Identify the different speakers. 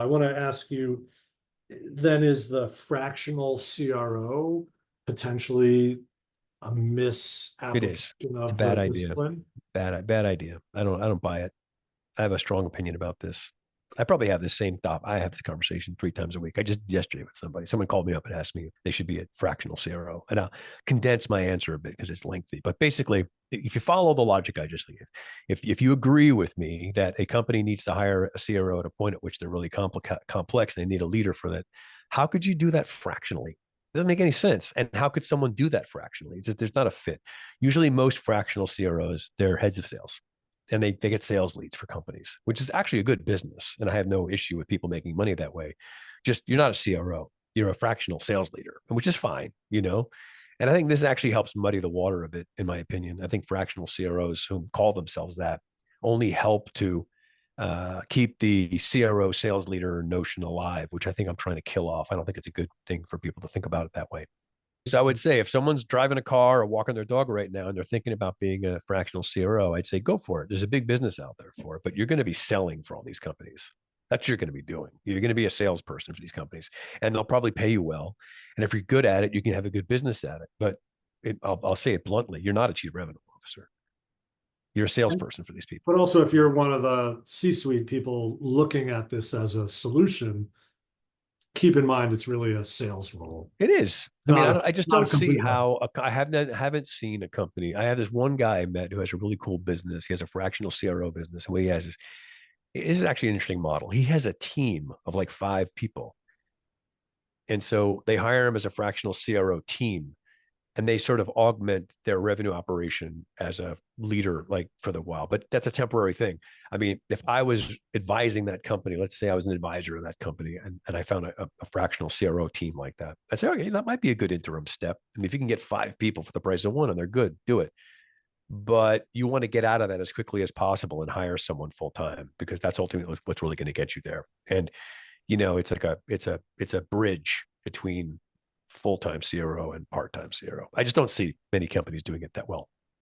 Speaker 1: I want to ask you, then is the fractional CRO potentially a
Speaker 2: It is.
Speaker 1: misapplication
Speaker 2: It's a
Speaker 1: of
Speaker 2: bad
Speaker 1: the
Speaker 2: idea.
Speaker 1: discipline?
Speaker 2: Bad idea. I don't buy it. I have a strong opinion about this. I probably have the same thought. I have this conversation 3 times a week. I just yesterday with someone called me up and asked me if they should be a fractional CRO. And I'll condense my answer a bit because it's lengthy. But basically, if you follow the logic I just gave, if you agree with me that a company needs to hire a CRO at a point at which they're really complex, they need a leader for that. How could you do that fractionally? It doesn't make any sense. And how could someone do that fractionally? It's just, there's not a fit. Usually, most fractional CROs, they're heads of sales and they get sales leads for companies, which is actually a good business. And I have no issue with people making money that way. Just you're not a CRO, you're a fractional sales leader, which is fine, you know? And I think this actually helps muddy the water a bit, in my opinion. I think fractional CROs who call themselves that only help to keep the CRO sales leader notion alive, which I think I'm trying to kill off. I don't think it's a good thing for people to think about it that way. So I would say if someone's driving a car or walking their dog right now and they're thinking about being a fractional CRO, I'd say go for it. There's a big business out there for it, but you're going to be selling for all these companies. That's what you're going to be doing. You're going to be a salesperson for these companies, and they'll probably pay you well. And if you're good at it, you can have a good business at it. But I'll say it bluntly: you're not a chief revenue officer. You're a salesperson for these people.
Speaker 1: But also, if you're one of the C-suite people looking at this as a solution, keep in mind it's really a sales role.
Speaker 2: It is. I mean, I just
Speaker 1: Not
Speaker 2: don't
Speaker 1: a
Speaker 2: see
Speaker 1: complete role.
Speaker 2: how I haven't seen a company. I have this one guy I met who has a really cool business. He has a fractional CRO business, and what he has is this is actually an interesting model. He has a team of like 5 people, and so they hire him as a fractional CRO team, and they sort of augment their revenue operation as a leader, like for the while. But that's a temporary thing. I mean, if I was advising that company, let's say I was an advisor of that company, and I found a fractional CRO team like that, I'd say, okay, that might be a good interim step. And if you can get 5 people for the price of one and they're good, do it. But you want to get out of that as quickly as possible and hire someone full time because that's ultimately what's really going to get you there. And it's like it's a bridge between full-time CRO and part-time CRO. I just don't see many companies doing it that well.